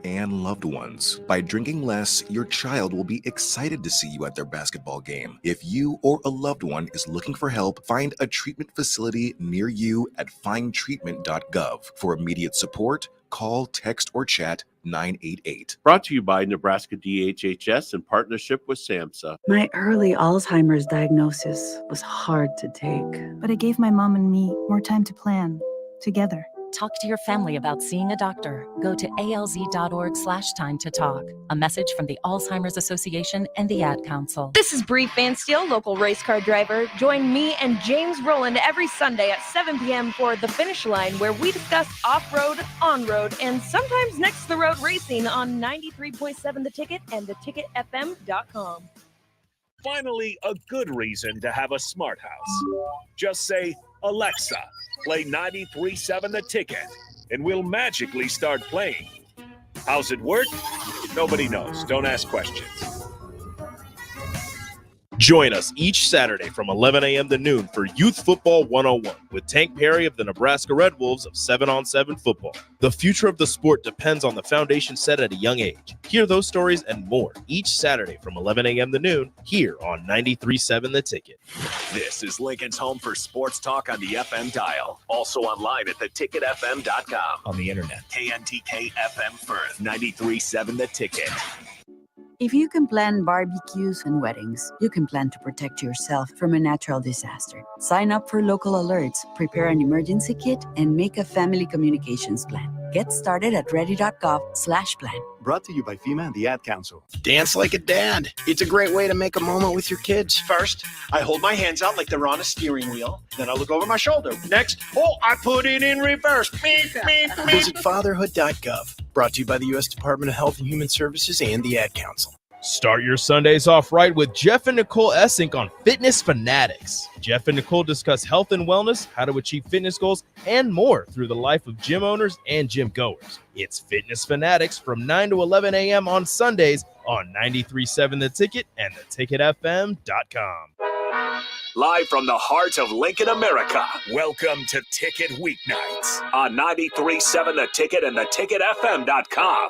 and loved ones. By drinking less, your child will be excited to see you at their basketball game. If you or a loved one is looking for help, find a treatment facility near you at findtreatment.gov. For immediate support, call, text, or chat 988. Brought to you by Nebraska DHHS in partnership with SAMHSA. My early Alzheimer's diagnosis was hard to take. But it gave my mom and me more time to plan together. Talk to your family about seeing a doctor. Go to alz.org/time to talk. A message from the Alzheimer's Association and the Ad Council. This is Bree Fansteel, local race car driver. Join me and James Rowland every Sunday at 7 p.m. for The Finish Line, where we discuss off-road, on-road, and sometimes next-to-the-road racing on 93.7 The Ticket and theticketfm.com. Finally, a good reason to have a smart house. Just say, Alexa, play 93.7 The Ticket, and we'll magically start playing. How's it work? Nobody knows. Don't ask questions. Join us each Saturday from 11 a.m. to noon for Youth Football 101 with Tank Perry of the Nebraska Red Wolves of 7-on-7 football. The future of the sport depends on the foundation set at a young age. Hear those stories and more each Saturday from 11 a.m. to noon here on 93.7 The Ticket. This is Lincoln's home for sports talk on the FM dial. Also online at theticketfm.com. On the internet. KNTK FM Firth, 93.7 The Ticket. If you can plan barbecues and weddings, you can plan to protect yourself from a natural disaster. Sign up for local alerts, prepare an emergency kit, and make a family communications plan. Get started at ready.gov/plan. Brought to you by FEMA and the Ad Council. Dance like a dad. It's a great way to make a moment with your kids. First, I hold my hands out like they're on a steering wheel. Then I look over my shoulder. Next, I put it in reverse. Visit fatherhood.gov. Brought to you by the U.S. Department of Health and Human Services and the Ad Council. Start your Sundays off right with Jeff and Nicole Essink on Fitness Fanatics. Jeff and Nicole discuss health and wellness, how to achieve fitness goals, and more through the life of gym owners and gym goers. It's Fitness Fanatics from 9 to 11 a.m. on Sundays on 93.7 The Ticket and theticketfm.com. Live from the heart of Lincoln, America, welcome to Ticket Weeknights on 93.7 The Ticket and theticketfm.com.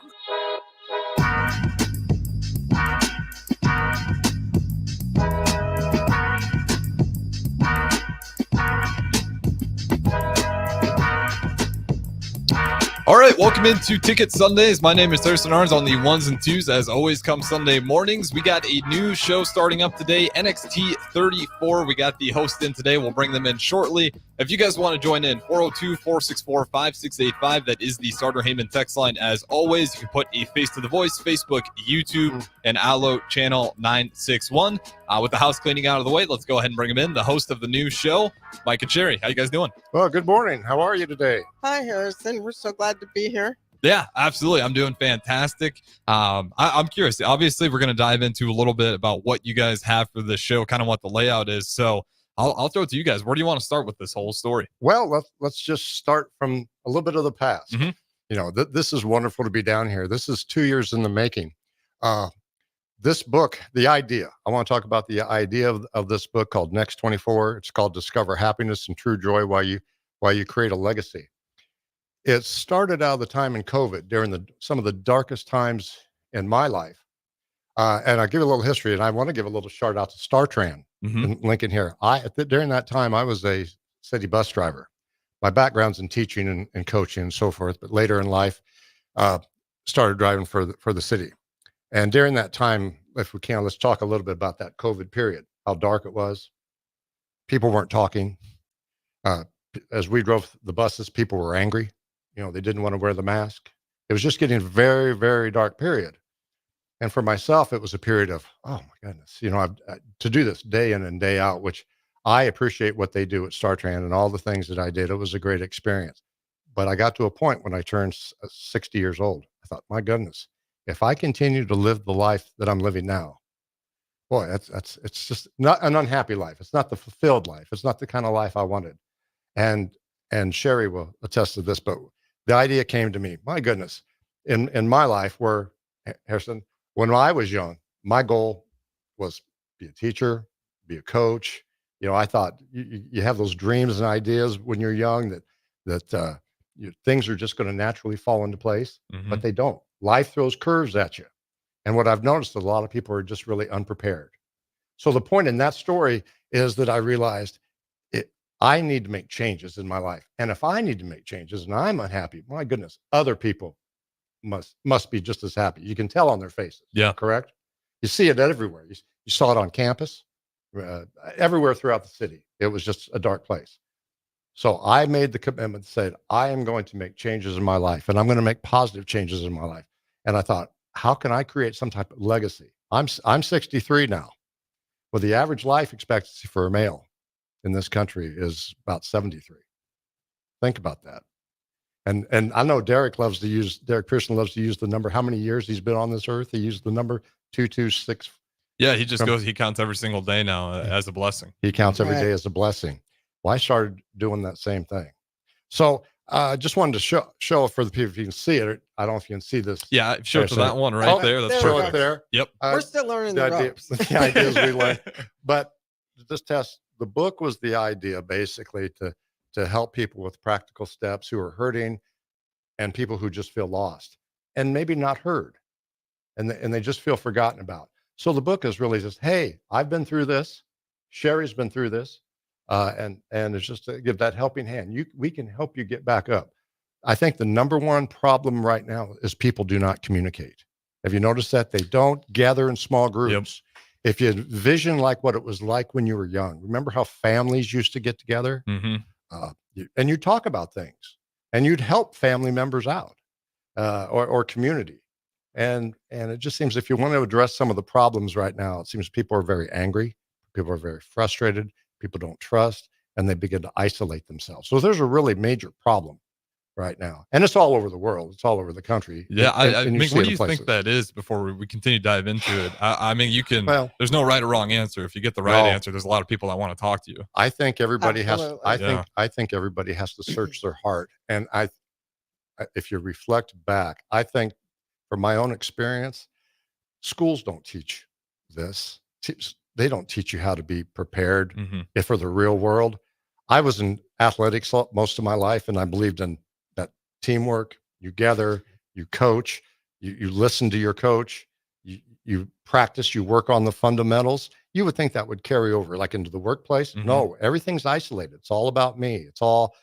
All right, welcome into Ticket Sundays. My name is Thurston Arns on the ones and twos. As always, come Sunday mornings. We got a new show starting up today, NXT 34. We got the host in today. We'll bring them in shortly. If you guys want to join in, 402-464-5685. That is the Starter Heyman text line. As always, you can put a face to the voice, Facebook, YouTube, and Allo channel 961. With the house cleaning out of the way, let's go ahead and bring him in. The host of the new show, Mike and Sherry. How you guys doing? Well, good morning. How are you today? Hi, Harrison. We're so glad to be here. Yeah, absolutely. I'm doing fantastic. I'm curious. Obviously, we're going to dive into a little bit about what you guys have for the show, kind of what the layout is. So I'll throw it to you guys. Where do you want to start with this whole story? Well, let's just start from a little bit of the past. Mm-hmm. You know, this is wonderful to be down here. This is 2 years in the making. This book, the idea, I want to talk about the idea of this book called Next 24. It's called Discover Happiness and True Joy While You Create a Legacy. It started out of the time in COVID during some of the darkest times in my life. And I'll give you a little history, and I want to give a little shout out to StarTran in Lincoln here. During that time, I was a city bus driver. My background's in teaching and coaching and so forth, but later in life, started driving for the city. And during that time, if we can, let's talk a little bit about that COVID period, how dark it was. People weren't talking. As we drove the buses, people were angry. You know, they didn't want to wear the mask. It was just getting a very, very dark period. And for myself, it was a period of, oh my goodness, you know, to do this day in and day out, which I appreciate what they do at StarTran and all the things that I did. It was a great experience. But I got to a point when I turned 60 years old. I thought, my goodness, if I continue to live the life that I'm living now, boy, it's just not an unhappy life. It's not the fulfilled life. It's not the kind of life I wanted. And Sherry will attest to this, but the idea came to me, my goodness, in my life where, Harrison, when I was young, my goal was be a teacher, be a coach. You know, I thought you have those dreams and ideas when you're young that things are just going to naturally fall into place, but they don't. Life throws curves at you. And what I've noticed, a lot of people are just really unprepared. So the point in that story is that I realized I need to make changes in my life. And if I need to make changes and I'm unhappy, my goodness, other people must be just as happy. You can tell on their faces. Yeah. Correct? You see it everywhere. You saw it on campus, everywhere throughout the city. It was just a dark place. So I made the commitment, said, I am going to make changes in my life, and I'm going to make positive changes in my life. And I thought, how can I create some type of legacy? I'm 63 now. Well, the average life expectancy for a male in this country is about 73. Think about that. And I know Derek Pearson loves to use the number, how many years he's been on this earth. He used the number 226. Yeah, he counts every single day now as a blessing. He counts every day as a blessing. Well, I started doing that same thing. So just wanted to show for the people, if you can see it. I don't know if you can see this. Yeah, show it to that one right there. That's show it there. Yep. We're still learning the ropes. The ideas we learned. But this test, the book was the idea basically to help people with practical steps who are hurting and people who just feel lost and maybe not heard and they just feel forgotten about. So the book is really just, hey, I've been through this. Sherry's been through this. And it's just to give that helping hand. We can help you get back up. I think the number one problem right now is people do not communicate. Have you noticed that? They don't gather in small groups. Yep. If you envision like what it was like when you were young, remember how families used to get together? Mm-hmm. And you'd talk about things and you'd help family members out or community. And it just seems if you want to address some of the problems right now, it seems people are very angry. People are very frustrated. People don't trust, and they begin to isolate themselves. So there's a really major problem right now. And it's all over the world. It's all over the country. Yeah. I mean, what do you places. think that is before we continue to dive into it? I mean, there's no right or wrong answer. If you get the right answer, there's a lot of people that want to talk to you. I think everybody I think everybody has to search their heart. And if you reflect back, I think from my own experience, schools don't teach this. They don't teach you how to be prepared for the real world. I was in athletics most of my life, and I believed in that teamwork. You gather, you coach, you listen to your coach, you practice, you work on the fundamentals. You would think that would carry over like into the workplace. No, everything's isolated. It's all about me. It's all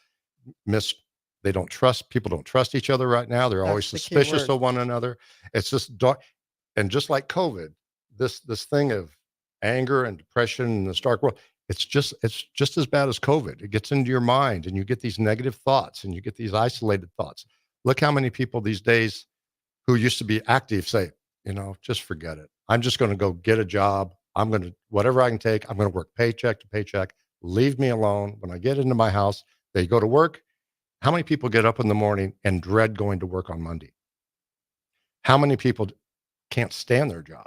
they don't trust, people don't trust each other right now. They're always suspicious of one another. It's just dark. And just like COVID, this thing of anger and depression in the stark world, it's just as bad as COVID. It gets into your mind and you get these negative thoughts and you get these isolated thoughts. Look how many people these days who used to be active say, just forget it. I'm just going to go get a job. I'm going to, whatever I can take, I'm going to work paycheck to paycheck. Leave me alone. When I get into my house, they go to work. How many people get up in the morning and dread going to work on Monday? How many people can't stand their job?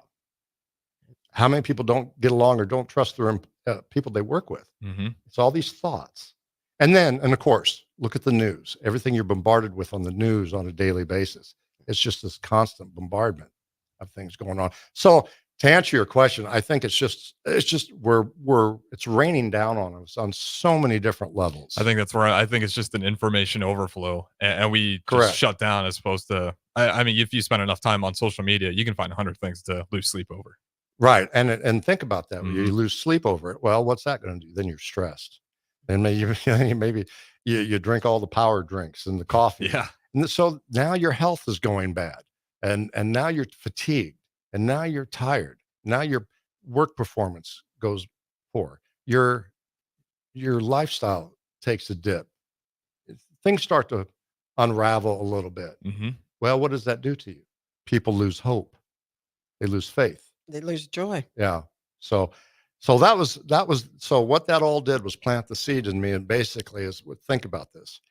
How many people don't get along or don't trust their people they work with? It's all these thoughts. And of course, look at the news. Everything you're bombarded with on the news on a daily basis. It's just this constant bombardment of things going on. So to answer your question, I think it's just it's raining down on us on so many different levels. I think that's where I think it's just an information overflow, and we just shut down as opposed to. I mean, if you spend enough time on social media, you can find 100 things to lose sleep over. Right, and think about that. When you lose sleep over it, well, what's that going to do? Then you're stressed. Then maybe you drink all the power drinks and the coffee. Yeah. And so now your health is going bad, and now you're fatigued, and now you're tired. Now your work performance goes poor. Your lifestyle takes a dip. Things start to unravel a little bit. Well, what does that do to you? People lose hope. They lose faith. They lose joy. Yeah. So that was so what that all did was plant the seed in me, and basically think about this.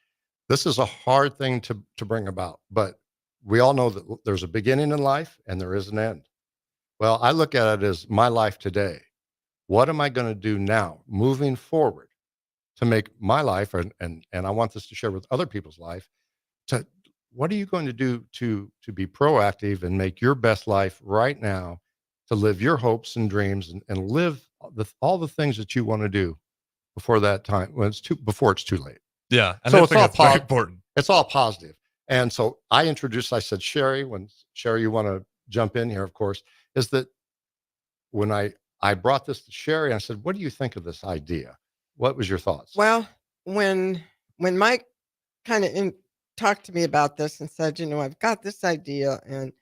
This is a hard thing to bring about, but we all know that there's a beginning in life and there is an end. Well, I look at it as my life today. What am I going to do now, moving forward, to make my life, and I want this to share with other people's life, what are you going to do to be proactive and make your best life right now, to live your hopes and dreams and live all the things that you want to do before that time, before it's too late. Yeah. And so it's all important. It's all positive. And so I introduced, I said, Sherry, when Sherry, you want to jump in here, of course, is that when I brought this to Sherry, I said, what do you think of this idea? What was your thoughts? Well, when Mike kind of talked to me about this and said, I've got this idea, and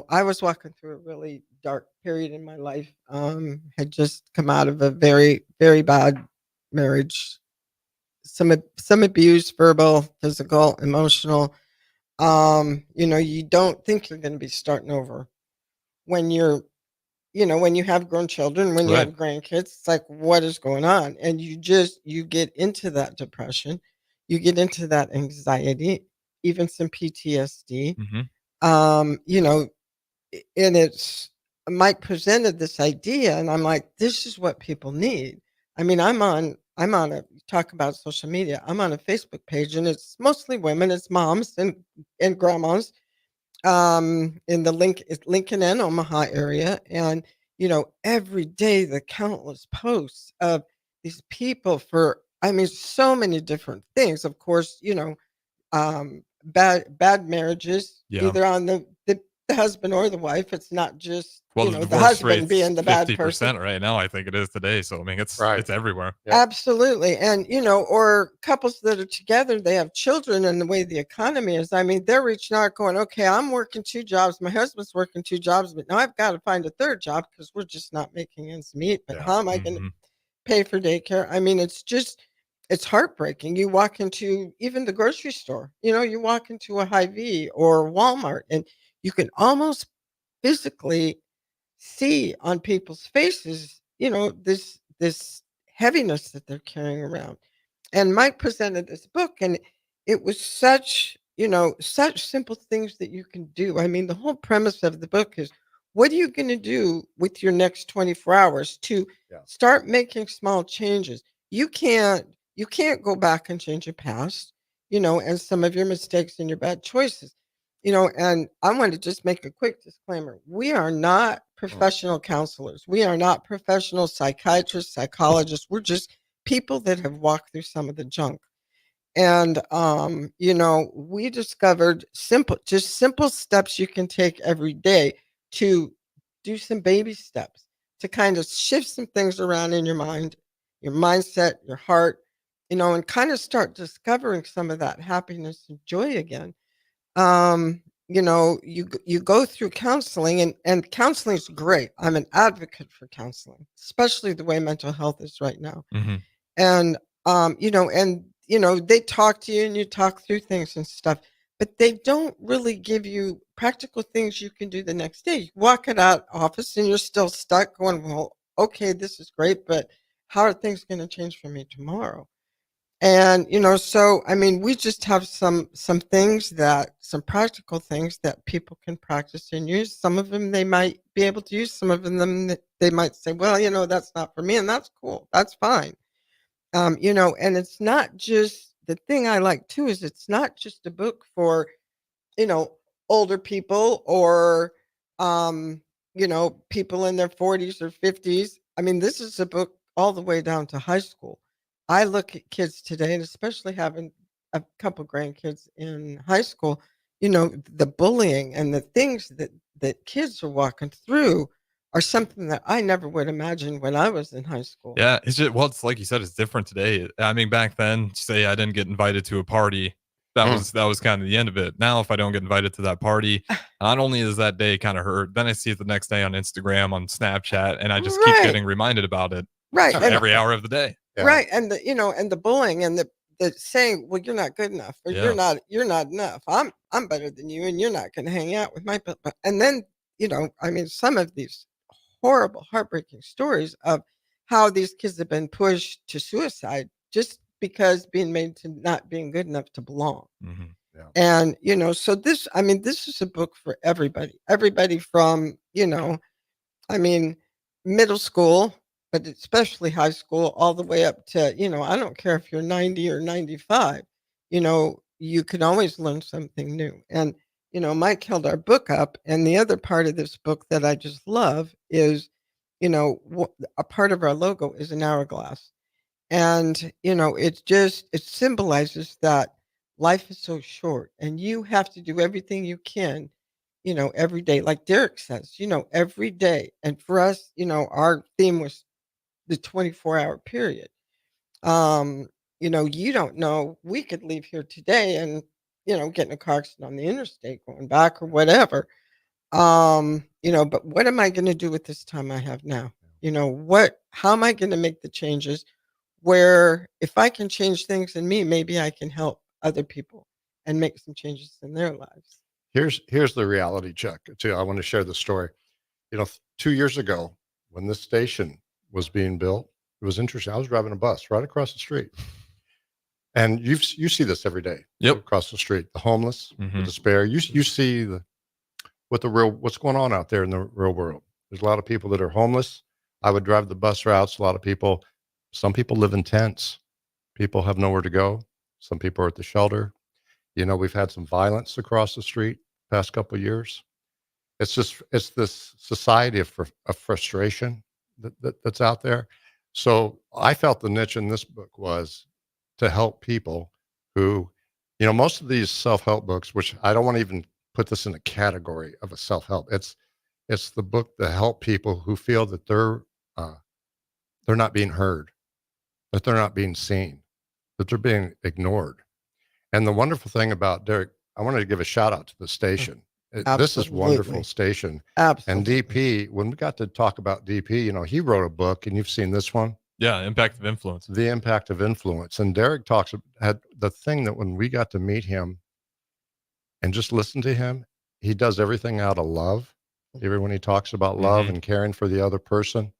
I was walking through a really dark period in my life. Had just come out of a very, very bad marriage, some abuse, verbal, physical, emotional. You don't think you're going to be starting over when when you have grown children, when you Right. have grandkids. It's like, what is going on? And you get into that depression, you get into that anxiety, even some PTSD. Mhm. You know, and it's Mike presented this idea, and I'm like, this is what people need. I mean, I'm on a talk about social media. I'm on a Facebook page, and it's mostly women, it's moms and grandmas in the Lincoln and Omaha area. And every day the countless posts of these people for, I mean, so many different things. Of course, bad marriages, Yeah. either on the husband or the wife. It's not just Well, the the divorce husband rate's being the bad person. 50% right now, I think it is today. So I mean, Right. it's everywhere. Yeah. Absolutely. And, or couples that are together, they have children, and the way the economy is, I mean, they're reaching out going, okay, I'm working 2 jobs. My husband's working 2 jobs, but now I've got to find a third job because we're just not making ends meet. But Yeah. how am I going to Mhm. pay for daycare? I mean, it's heartbreaking. You walk into even the grocery store, you walk into a Hy-Vee or Walmart, and you can almost physically see on people's faces, this heaviness that they're carrying around. And Mike presented this book, and it was such simple things that you can do. I mean, the whole premise of the book is, what are you going to do with your next 24 hours to Yeah. start making small changes? You can't go back and change your past, and some of your mistakes and your bad choices. And I want to just make a quick disclaimer. We are not professional counselors. We are not professional psychiatrists, psychologists. We're just people that have walked through some of the junk. And we discovered simple steps you can take every day to do some baby steps to kind of shift some things around in your mind, your mindset, your heart, and kind of start discovering some of that happiness and joy again. You go through counseling, and counseling is great. I'm an advocate for counseling, especially the way mental health is right now. Mhm. And they talk to you, and you talk through things and stuff, but they don't really give you practical things you can do the next day. You walk it out office, and you're still stuck going, well, okay, this is great, but how are things going to change for me tomorrow? And so I mean, we just have some things, that some practical things that people can practice and use. Some of them they might be able to use, some of them they might say, well, that's not for me, and that's cool, that's fine. And it's not just, the thing I like too is, it's not just a book for you know, older people, or people in their 40s or 50s. I mean, this is a book all the way down to high school. I look at kids today, and especially having a couple grandkids in high school, the bullying and the things that kids are walking through are something that I never would imagine when I was in high school. Yeah, it's just, well, it's like you said, it's different today. I mean, back then, say I didn't get invited to a party, that was kind of the end of it. Now, if I don't get invited to that party, not only is that day kind of hurt, then I see it the next day on Instagram, on Snapchat, and I just keep Right. getting reminded about it Right. And every hour of the day. Yeah. right, and the bullying, and the saying, "Well, you're not good enough," or Yeah. "You're not enough. I'm better than you, and you're not going to hang out with my." But and then I mean, some of these horrible, heartbreaking stories of how these kids have been pushed to suicide just because being made to not being good enough to belong. Mhm. Yeah. And so this is a book for everybody from I mean, middle school, but especially high school, all the way up to, I don't care if you're 90 or 95, you can always learn something new. And, Mike held our book up. And the other part of this book that I just love is, a part of our logo is an hourglass. And, it symbolizes that life is so short, and you have to do everything you can, every day. Like Derek says, every day. And for us, our theme was the 24-hour period. Um, you don't know. We could leave here today and, get in a car accident on the interstate going back or whatever. But what am I going to do with this time I have now? How am I going to make the changes where if I can change things in me, maybe I can help other people and make some changes in their lives. Here's the reality check too. I want to share the story. 2 years ago when this station was being built, it was interesting. I was driving a bus right across the street, and you see this every day. Yep. Across the street, the homeless, the Mhm. despair. You see what's going on out there in the real world. There's a lot of people that are homeless. I would drive the bus routes. A lot of people, some people live in tents. People have nowhere to go. Some people are at the shelter. We've had some violence across the street past couple of years. It's this society of frustration that's out there. So I felt the niche in this book was to help people who, most of these self-help books, which I don't want to even put this in a category of a self-help. It's the book to help people who feel that they're not being heard, that they're not being seen, that they're being ignored. And the wonderful thing about Derek, I wanted to give a shout out to the station. This is wonderful station. Absolutely. And DP, when we got to talk about DP, he wrote a book, and you've seen this one. Yeah, Impact of Influence. The Impact of Influence. And Derek had the thing that when we got to meet him and just listen to him, he does everything out of love. When he talks about love and caring for the other person.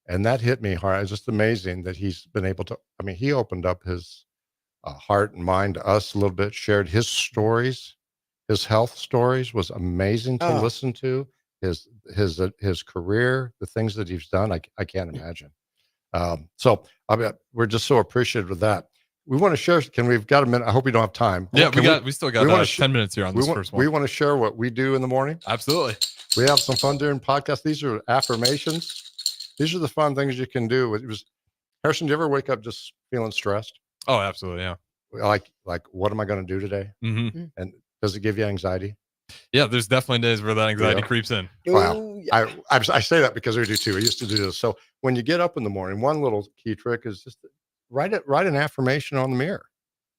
And that hit me hard. It's just amazing that he's been able to, he opened up his heart and mind to us a little bit, shared his stories. His health stories was amazing to listen to. His career, the things that he's done, I can't imagine. So we're just so appreciative of that. We want to share. We've got a minute? I hope we don't have time. Yeah, we still got 10 minutes here on this first one. We want to share what we do in the morning. Absolutely. We have some fun during podcasts. These are affirmations. These are the fun things you can do. Harrison, do you ever wake up just feeling stressed? Oh, absolutely. Yeah. Like what am I going to do today? Mm-hmm. And does it give you anxiety? Yeah, there's definitely days where that anxiety creeps in. Wow. I say that because I do too. I used to do this. So when you get up in the morning, one little key trick is just write an affirmation on the mirror.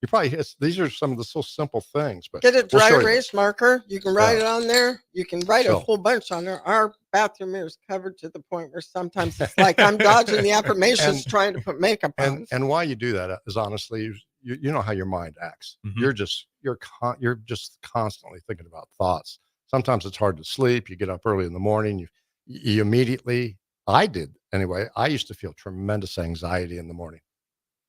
You probably these are some of the so simple things, but get a dry erase marker. You can write it on there. You can write a whole bunch on there. Our bathroom mirror is covered to the point where sometimes it's like I'm dodging the affirmations trying to put makeup on. And why you do that is honestly, you know how your mind acts. Mm-hmm. You're just constantly thinking about thoughts. Sometimes it's hard to sleep. You get up early in the morning. You immediately. I did anyway. I used to feel tremendous anxiety in the morning.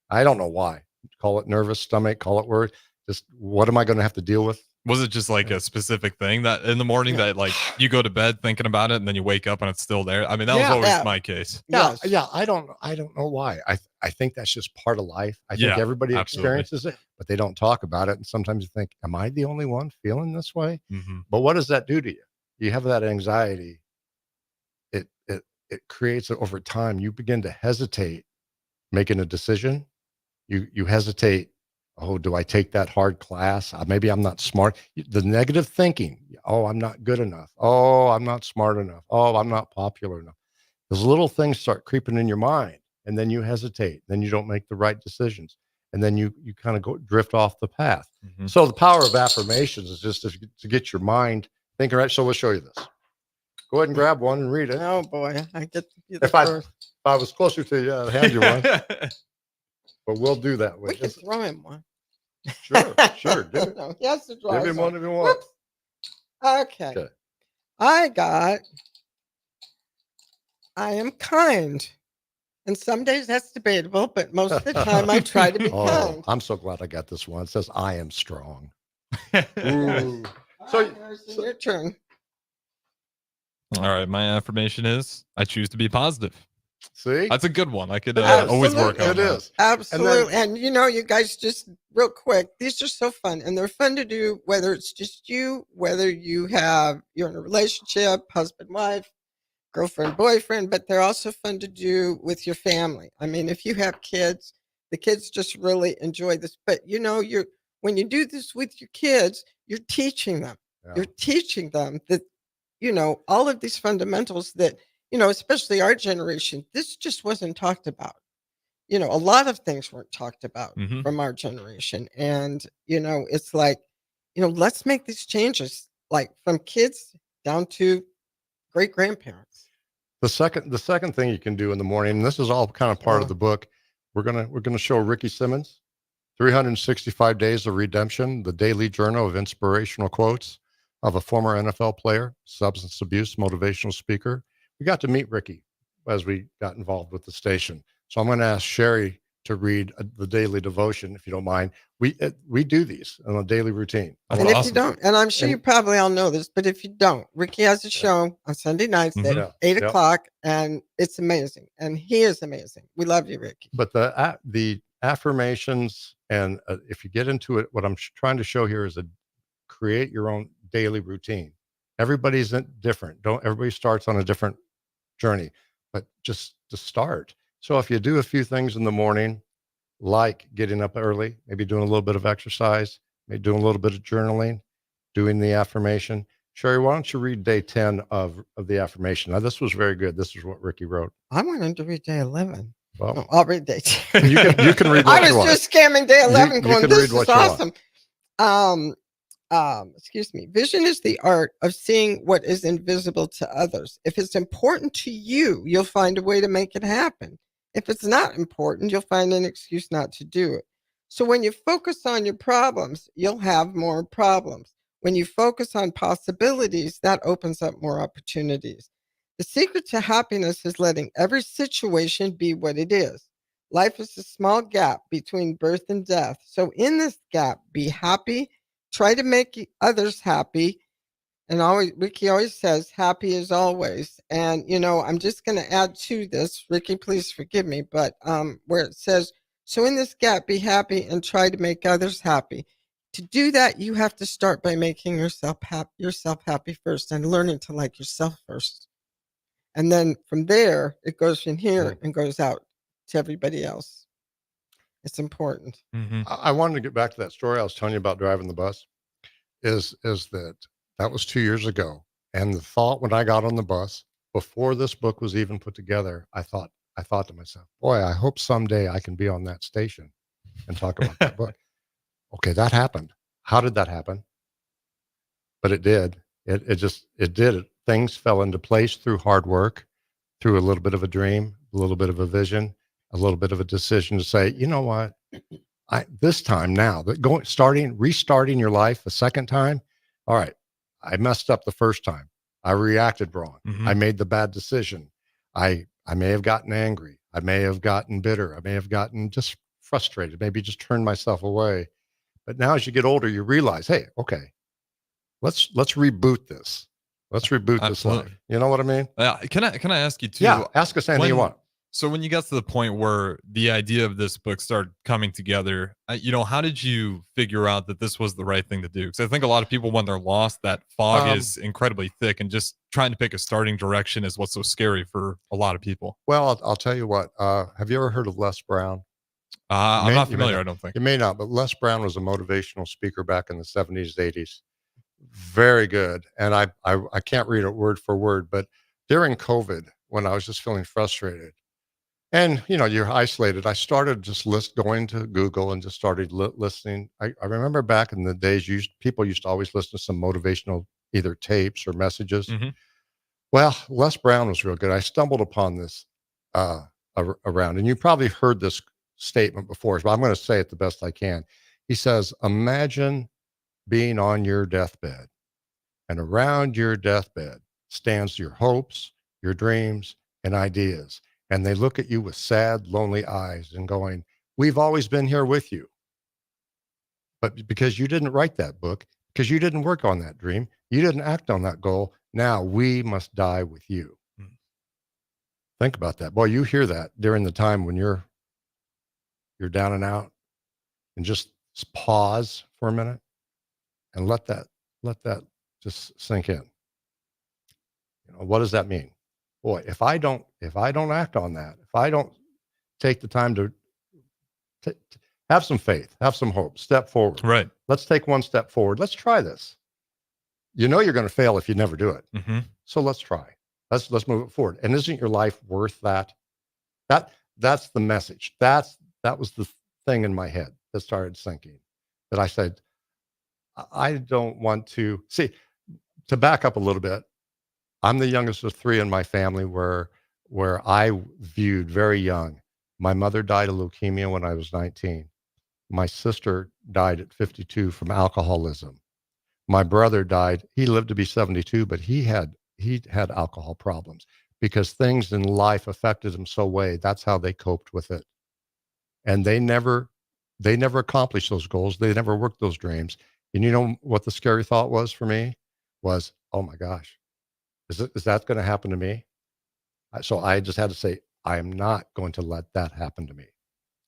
I don't know why. Call it nervous stomach, call it worry. Just what am I going to have to deal with? Was it just like a specific thing that in the morning that like you go to bed thinking about it and then you wake up and it's still there? I mean, that was always my case. Yeah. I don't know why. I think that's just part of life. I think everybody experiences it, but they don't talk about it. And sometimes you think, am I the only one feeling this way? Mm-hmm. But what does that do to you? You have that anxiety. It creates it over time. You begin to hesitate making a decision. You hesitate. Oh, do I take that hard class? Maybe I'm not smart. The negative thinking. Oh, I'm not good enough. Oh, I'm not smart enough. Oh, I'm not popular enough. Those little things start creeping in your mind, and then you hesitate. Then you don't make the right decisions, and then you kind of drift off the path. Mm-hmm. So the power of affirmations is just to get your mind thinking right. So we'll show you this. Go ahead and grab one and read it. Oh boy, I get to be the if I was closer to you, I'd hand you one. But we'll do that. We can throw him one. Sure. Give it. No, he has to draw. Give him one if you want. Okay. I am kind. And some days that's debatable, but most of the time I try to be kind. I'm so glad I got this one. It says, I am strong. Ooh. So your turn. All right. My affirmation is I choose to be positive. See, that's a good one. I could always work on it. It is absolutely, and you guys, just real quick, these are so fun, and they're fun to do. Whether it's just you, whether you're in a relationship, husband, wife, girlfriend, boyfriend, but they're also fun to do with your family. I mean, if you have kids, the kids just really enjoy this. But when you do this with your kids, you're teaching them. Yeah. You're teaching them that, all of these fundamentals that, especially our generation, this just wasn't talked about. A lot of things weren't talked about Mhm. from our generation. And, it's like, let's make these changes, like from kids down to great grandparents. The second thing you can do in the morning, and this is all kind of part of the book, we're gonna show Ricky Simmons, 365 Days of Redemption, the daily journal of inspirational quotes of a former NFL player, substance abuse motivational speaker. We got to meet Ricky as we got involved with the station. So I'm going to ask Sherry to read the daily devotion, if you don't mind. We do these on a daily routine. And if you don't, and I'm sure you probably all know this, but if you don't, Ricky has a show on Sunday nights at 8 o'clock, and it's amazing. And he is amazing. We love you, Ricky. But the affirmations, and if you get into it, what I'm trying to show here is create your own daily routine. Everybody's different. Everybody starts on a different journey, but just to start. So if you do a few things in the morning, like getting up early, maybe doing a little bit of exercise, maybe doing a little bit of journaling, doing the affirmation. Sherry, why don't you read day 10 of the affirmation? Now, this was very good. This is what Ricky wrote. I wanted to read day 11. Well, no, I'll read day 10. You can read what I you want. was just scamming day 11 going, this is awesome. Excuse me. Vision is the art of seeing what is invisible to others. If it's important to you, you'll find a way to make it happen. If it's not important, you'll find an excuse not to do it. So when you focus on your problems, you'll have more problems. When you focus on possibilities, that opens up more opportunities. The secret to happiness is letting every situation be what it is. Life is a small gap between birth and death. So in this gap, be happy, try to make others happy. And Ricky always says, happy as always. And, I'm just going to add to this, Ricky, please forgive me, but where it says, so in this gap, be happy and try to make others happy. To do that, you have to start by making yourself happy first and learning to like yourself first. And then from there, it goes in here and goes out to everybody else. It's important. Mm-hmm. I wanted to get back to that story I was telling you about driving the bus. Is that was 2 years ago, and the thought when I got on the bus before this book was even put together, I thought to myself, boy, I hope someday I can be on that station and talk about that book. Okay, that happened. How did that happen? But it did. It did. Things fell into place through hard work, through a little bit of a dream, a little bit of a vision, a little bit of a decision to say, you know what, this time now, restarting your life a second time. All right, I messed up the first time. I reacted wrong. Mm-hmm. I made the bad decision. I may have gotten angry. I may have gotten bitter. I may have gotten just frustrated, maybe just turned myself away. But now as you get older, you realize, hey, okay, let's reboot this. Let's reboot this life. You know what I mean? Can I ask you too? Yeah, ask us anything you want. So when you got to the point where the idea of this book started coming together, how did you figure out that this was the right thing to do? Because I think a lot of people, when they're lost, that fog is incredibly thick, and just trying to pick a starting direction is what's so scary for a lot of people. Well, I'll tell you what. Have you ever heard of Les Brown? I'm not familiar. I don't think you may not, but Les Brown was a motivational speaker back in the 70s, 80s. Very good. And I can't read it word for word, but during COVID, when I was just feeling frustrated, and you're isolated, I started just going to Google and just started listening. I remember back in the days, people used to always listen to some motivational either tapes or messages. Mm-hmm. Well, Les Brown was real good. I stumbled upon this around, and you probably heard this statement before, but I'm going to say it the best I can. He says, imagine being on your deathbed, and around your deathbed stands your hopes, your dreams, and ideas. And they look at you with sad, lonely eyes and going, we've always been here with you. But because you didn't write that book, because you didn't work on that dream, you didn't act on that goal, now we must die with you. Think about that. Boy, you hear that during the time when you're down and out, and just pause for a minute and let that just sink in. What does that mean? Boy, if I don't act on that, if I don't take the time to Have some faith, have some hope, step forward. Right. Let's take one step forward. Let's try this. You know you're going to fail if you never do it. Mm-hmm. So let's try. Let's move it forward. And isn't your life worth that? That's the message. That was the thing in my head that started sinking. That I said, I don't want to see. To back up a little bit, I'm the youngest of three in my family where I viewed very young. My mother died of leukemia when I was 19. My sister died at 52 from alcoholism. My brother died. He lived to be 72, but he had alcohol problems because things in life affected him so way. That's how they coped with it. And they never accomplished those goals. They never worked those dreams. And you know what the scary thought was for me was, oh my gosh, is that going to happen to me? So I just had to say, I am not going to let that happen to me.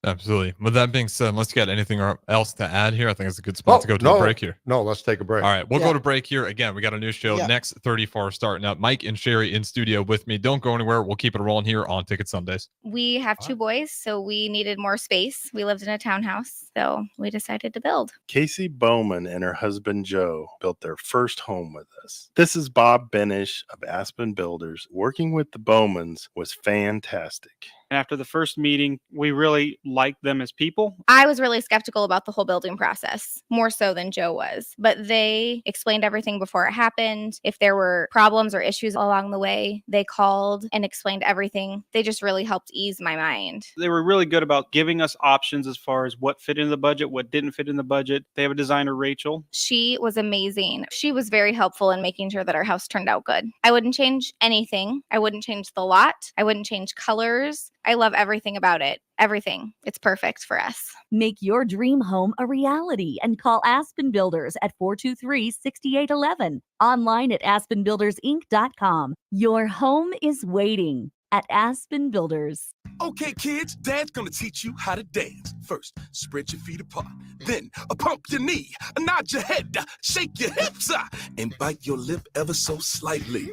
Absolutely. With that being said, unless you got anything else to add here, I think it's a good spot to go to a break here. No, let's take a break. All right, we'll go to break here. Again, we got a new show next 34 starting up. Mike and Sherry in studio with me. Don't go anywhere. We'll keep it rolling here on Ticket Sundays. We have two boys, so we needed more space. We lived in a townhouse, so we decided to build. Casey Bowman and her husband Joe built their first home with us. This is Bob Benish of Aspen Builders. Working with the Bowmans was fantastic. After the first meeting, we really liked them as people. I was really skeptical about the whole building process, more so than Joe was. But they explained everything before it happened. If there were problems or issues along the way, they called and explained everything. They just really helped ease my mind. They were really good about giving us options as far as what fit in the budget, what didn't fit in the budget. They have a designer, Rachel. She was amazing. She was very helpful in making sure that our house turned out good. I wouldn't change anything. I wouldn't change the lot. I wouldn't change colors. I love everything about it. Everything. It's perfect for us. Make your dream home a reality and call Aspen Builders at 423-6811. Online at aspenbuildersinc.com. Your home is waiting at Aspen Builders. Okay, kids, Dad's gonna teach you how to dance. First, spread your feet apart. Then, pump your knee, nod your head, shake your hips, and bite your lip ever so slightly.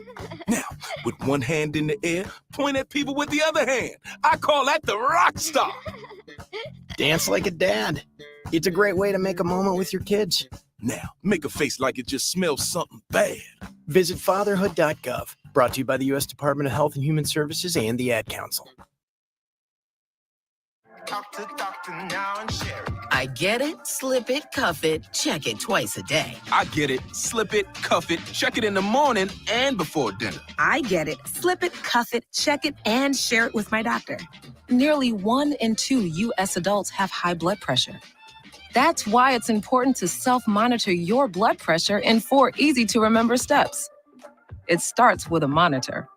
Now, with one hand in the air, point at people with the other hand. I call that the rock star. Dance like a dad. It's a great way to make a moment with your kids. Now, make a face like it just smells something bad. Visit fatherhood.gov. Brought to you by the U.S. Department of Health and Human Services and the Ad Council. Talk to doctor now and share it. I get it, slip it, cuff it, check it twice a day. I get it, slip it, cuff it, check it in the morning and before dinner. I get it, slip it, cuff it, check it, and share it with my doctor. Nearly 1 in 2 U.S. adults have high blood pressure. That's why it's important to self-monitor your blood pressure in 4 easy-to-remember steps. It starts with a monitor.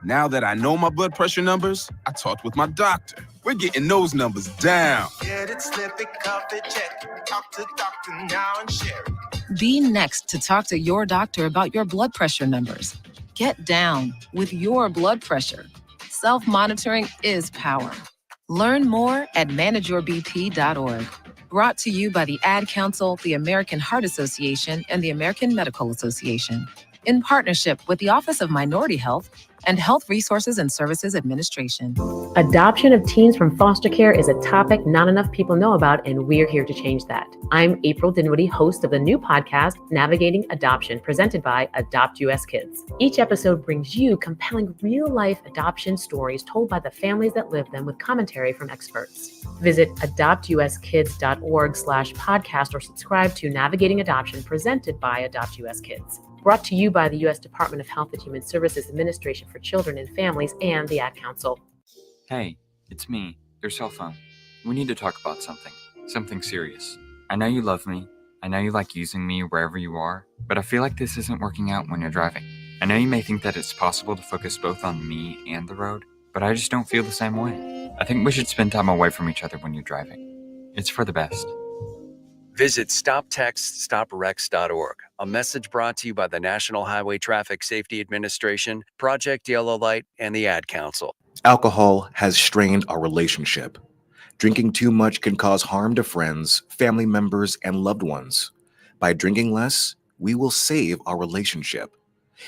Now that I know my blood pressure numbers, I talked with my doctor. We're getting those numbers down. Get it, slip it, cuff it, check it. Talk to doctor now and share it. Be next to talk to your doctor about your blood pressure numbers. Get down with your blood pressure. Self-monitoring is power. Learn more at manageyourbp.org. Brought to you by the Ad Council, the American Heart Association, and the American Medical Association, in partnership with the Office of Minority Health and Health Resources and Services Administration. Adoption of teens from foster care is a topic not enough people know about, and we're here to change that. I'm April Dinwiddie, host of the new podcast, Navigating Adoption, presented by Adopt US Kids. Each episode brings you compelling real-life adoption stories told by the families that live them with commentary from experts. Visit adoptuskids.org/podcast or subscribe to Navigating Adoption, presented by Adopt US Kids. Brought to you by the U.S. Department of Health and Human Services Administration for Children and Families and the Ad Council. Hey, it's me, your cell phone. We need to talk about something serious. I know you love me. I know you like using me wherever you are, but I feel like this isn't working out when you're driving. I know you may think that it's possible to focus both on me and the road, but I just don't feel the same way. I think we should spend time away from each other when you're driving. It's for the best. Visit StopTextStopWrecks.org, a message brought to you by the National Highway Traffic Safety Administration, Project Yellow Light, and the Ad Council. Alcohol has strained our relationship. Drinking too much can cause harm to friends, family members, and loved ones. By drinking less, we will save our relationship.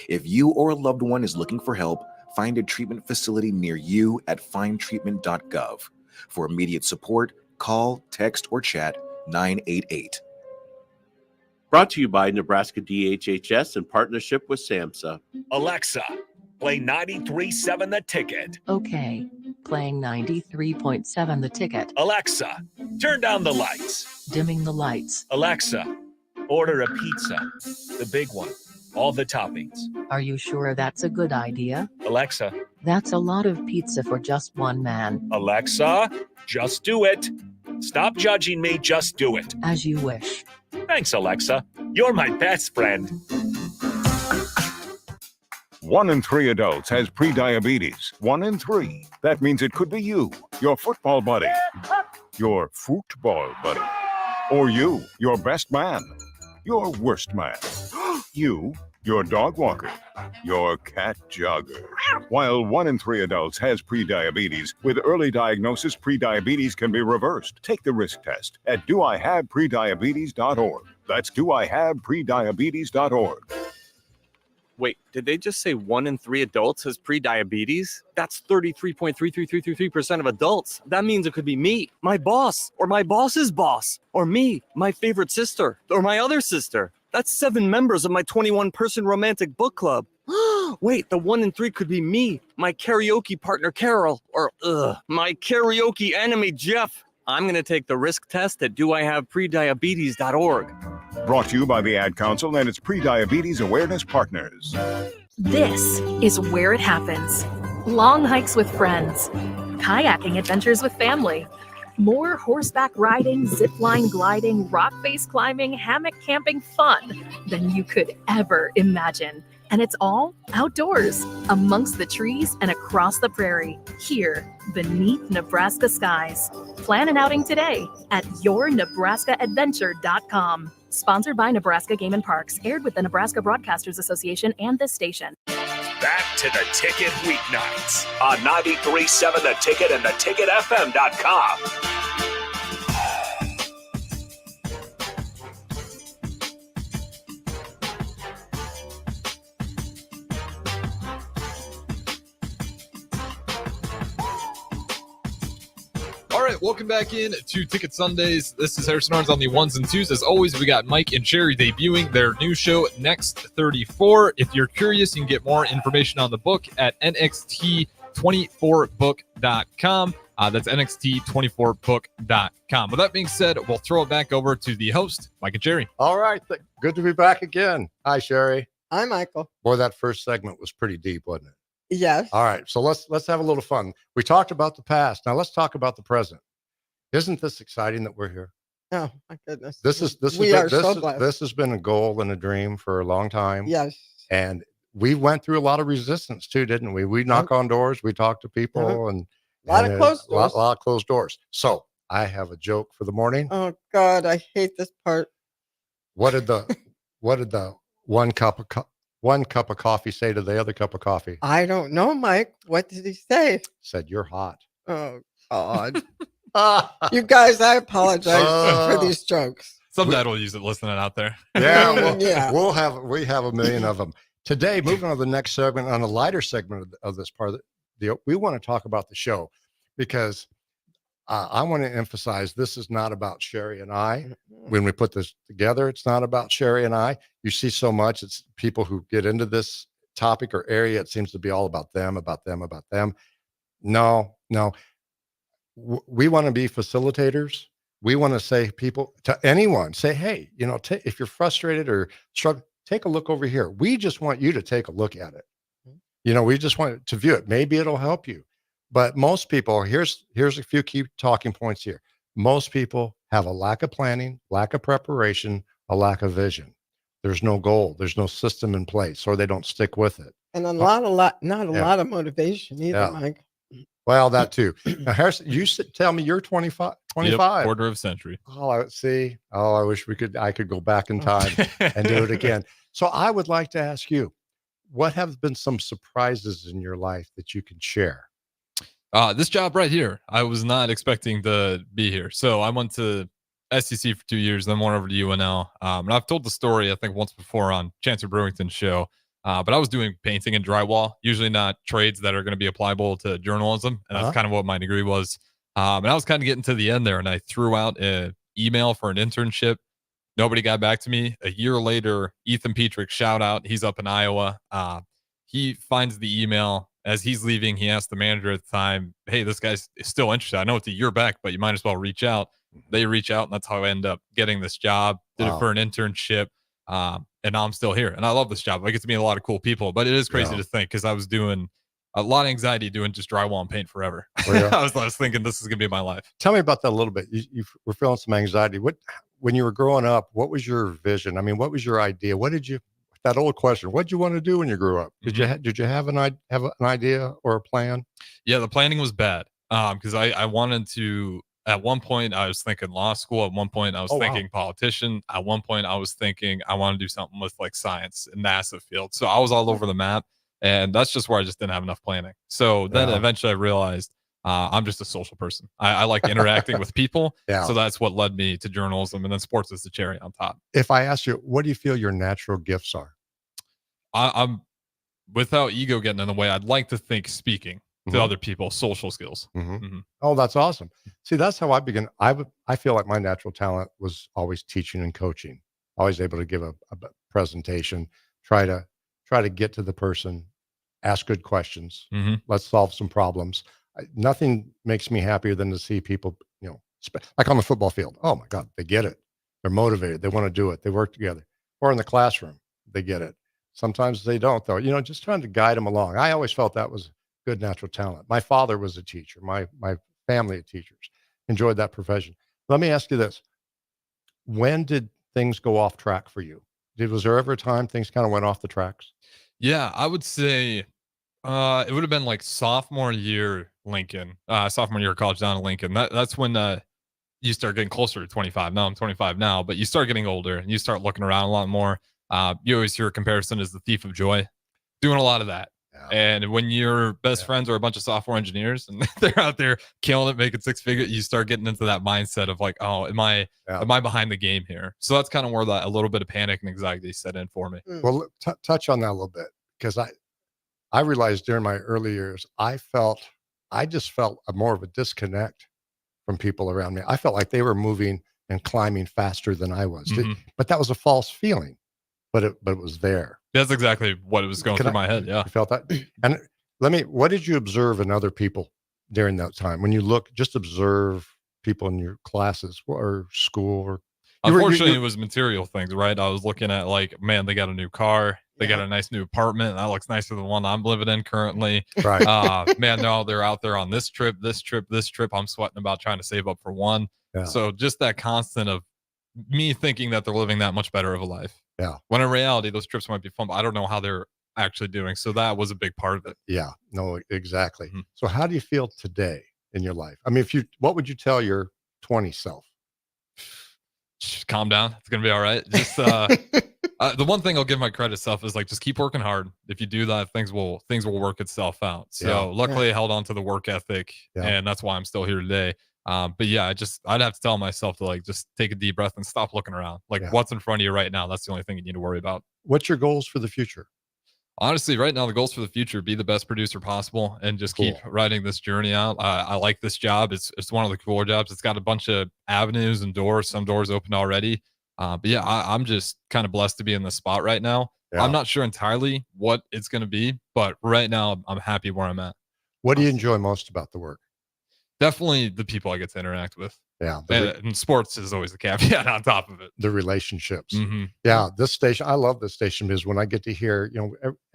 If you or a loved one is looking for help, find a treatment facility near you at findtreatment.gov. For immediate support, Call, text, or chat 988. Brought to you by Nebraska DHHS in partnership with SAMHSA. Alexa, play 93.7 The Ticket. Okay, playing 93.7 The Ticket. Alexa, turn down the lights. Dimming the lights. Alexa, order a pizza. The big one. All the toppings. Are you sure that's a good idea? Alexa. That's a lot of pizza for just one man. Alexa, just do it. Stop judging me, just do it. As you wish. Thanks, Alexa. You're my best friend. 1 in 3 adults has prediabetes. 1 in 3. That means it could be you, your football buddy, your football buddy, or you, your best man, your worst man, you, your dog walker, your cat jogger. While 1 in 3 adults has prediabetes, with early diagnosis, prediabetes can be reversed. Take the risk test at doihaveprediabetes.org. That's doihaveprediabetes.org. Wait, did they just say 1 in 3 adults has prediabetes? That's 33.33333% of adults. That means it could be me, my boss, or my boss's boss, or me, my favorite sister, or my other sister. That's 7 members of my 21-person romantic book club. Wait, the 1 in 3 could be me, my karaoke partner Carol, or my karaoke enemy Jeff. I'm going to take the risk test at doihaveprediabetes.org. Brought to you by the Ad Council and its Prediabetes Awareness Partners. This is where it happens. Long hikes with friends, kayaking adventures with family, more horseback riding, zipline gliding, rock face climbing, hammock camping fun than you could ever imagine. And it's all outdoors, amongst the trees and across the prairie, here beneath Nebraska skies. Plan an outing today at yournebraskaadventure.com. Sponsored by Nebraska Game and Parks, aired with the Nebraska Broadcasters Association and this station. Back to The Ticket weeknights on 93.7 The Ticket and theticketfm.com. All right, welcome back in to Ticket Sundays. This is Harrison Arns on the ones and twos. As always, we got Mike and Sherry debuting their new show, Next 34. If you're curious, you can get more information on the book at nxt24book.com. That's nxt24book.com. With that being said, we'll throw it back over to the host, Mike and Sherry. All right. Good to be back again. Hi, Sherry. Hi, Michael. Boy, that first segment was pretty deep, wasn't it? Yes. All right. So let's have a little fun. We talked about the past. Now let's talk about the present. Isn't this exciting that we're here? Oh, my goodness. This has been a goal and a dream for a long time. Yes. And we went through a lot of resistance too, didn't we? We knock on doors, we talk to people, and a lot of closed doors. A lot of closed doors. So I have a joke for the morning. Oh God, I hate this part. What did the one cup of coffee say to the other cup of coffee? I don't know, Mike. What did he say? Said, "You're hot." Oh God. You guys, I apologize for these jokes. Some dad will use it listening out there. Yeah, we have a million of them. Today, moving on to the next segment, on a lighter segment of this part of the deal, we want to talk about the show because I want to emphasize this is not about Sherry and I. When we put this together, it's not about Sherry and I. You see so much, it's people who get into this topic or area, it seems to be all about them, about them, about them. No. We want to be facilitators. We want to say to anyone, say, hey, if you're frustrated or struggling, take a look over here. We just want you to take a look at it. We just want to view it. Maybe it'll help you. But most people, here's a few key talking points here. Most people have a lack of planning, lack of preparation, a lack of vision. There's no goal. There's no system in place, or they don't stick with it. And not a lot of motivation either, Mike. Well, that too. Now, Harrison, you tell me you're 25. Yep, quarter of century. I wish I could go back in time and do it again. So I would like to ask you, what have been some surprises in your life that you can share? This job right here, I was not expecting to be here. So I went to SEC for 2 years, then went over to UNL. And I've told the story, I think, once before on Chancellor Brewington's show. But I was doing painting and drywall, usually not trades that are going to be applicable to journalism. And that's kind of what my degree was. And I was kind of getting to the end there, and I threw out an email for an internship. Nobody got back to me. A year later, Ethan Petrick, shout out, he's up in Iowa. He finds the email as he's leaving. He asked the manager at the time, "Hey, this guy's still interested. I know it's a year back, but you might as well reach out." They reach out, and that's how I end up getting this job. Did it Wow. for an internship, and now I'm still here. And I love this job. I get to meet a lot of cool people, but it is crazy Yeah. to think because I was doing a lot of anxiety doing just drywall and paint forever. Were you? I was thinking this is gonna be my life. Tell me about that a little bit. You were feeling some anxiety. When you were growing up, what was your vision? I mean, what was your idea? That old question, what did you want to do when you grew up? Did you have an idea or a plan? Yeah, the planning was bad. Because I wanted to. At one point, I was thinking law school. At one point, I was Oh, wow. thinking politician. At one point, I was thinking I want to do something with like science and NASA field. So I was all over the map, and that's just where I just didn't have enough planning. So then Yeah. eventually, I realized I'm just a social person. I like interacting with people. Yeah. So that's what led me to journalism, and then sports is the cherry on top. If I ask you, what do you feel your natural gifts are? I'm without ego getting in the way. I'd like to think speaking to Mhm. other people, social skills. Mhm. Mhm. Oh, that's awesome. See, that's how I began. I feel like my natural talent was always teaching and coaching. Always able to give a presentation, try to get to the person, ask good questions. Mhm. Let's solve some problems. Nothing makes me happier than to see people, like on the football field. Oh my God, they get it. They're motivated. They want to do it. They work together. Or in the classroom, they get it. Sometimes they don't, though. Just trying to guide them along. I always felt that was good natural talent. My father was a teacher. My family of teachers enjoyed that profession. Let me ask you this: when did things go off track for you? Was there ever a time things kind of went off the tracks? Yeah, I would say it would have been like sophomore year Lincoln, sophomore year of college down in Lincoln. That's when you start getting closer to 25. Now I'm 25 now, but you start getting older and you start looking around a lot more. You always hear a comparison as the thief of joy, doing a lot of that. Yeah. And when your best friends are a bunch of software engineers and they're out there killing it, making six figures, you start getting into that mindset of like, oh, am I behind the game here? So that's kind of where a little bit of panic and anxiety set in for me. Well, touch on that a little bit, because I realized during my early years, I just felt more of a disconnect from people around me. I felt like they were moving and climbing faster than I was, but that was a false feeling, but it was there. That's exactly what it was going through my head. Yeah. You felt that? And what did you observe in other people during that time? When you just observe people in your classes or school or. Unfortunately, it was material things, right? I was looking at like, man, they got a new car, they got a nice new apartment. That looks nicer than the one I'm living in currently. Right. Man, no, they're out there on this trip. I'm sweating about trying to save up for one. Yeah. So just that constant of me thinking that they're living that much better of a life. Yeah. When in reality, those trips might be fun, but I don't know how they're actually doing. So that was a big part of it. Yeah. No, exactly. So how do you feel today in your life? I mean, what would you tell your 20 self? Just calm down. It's gonna be all right. Just the one thing I'll give my credit self is like just keep working hard. If you do that, things will work itself out. So luckily I held on to the work ethic, and that's why I'm still here today. But yeah, I'd have to tell myself to like just take a deep breath and stop looking around. Like what's in front of you right now, that's the only thing you need to worry about. What's your goals for the future? Honestly, right now, the goals for the future, be the best producer possible and just keep writing this journey out. I like this job. It's one of the cooler jobs. It's got a bunch of avenues and doors, some doors open already. But yeah, I'm just kind of blessed to be in this spot right now. Yeah. I'm not sure entirely what it's going to be, but right now I'm happy where I'm at. What do you enjoy most about the work? Definitely the people I get to interact with. Yeah. And sports is always the caveat on top of it. The relationships. Mm-hmm. Yeah. This station, I love this station because when I get to hear,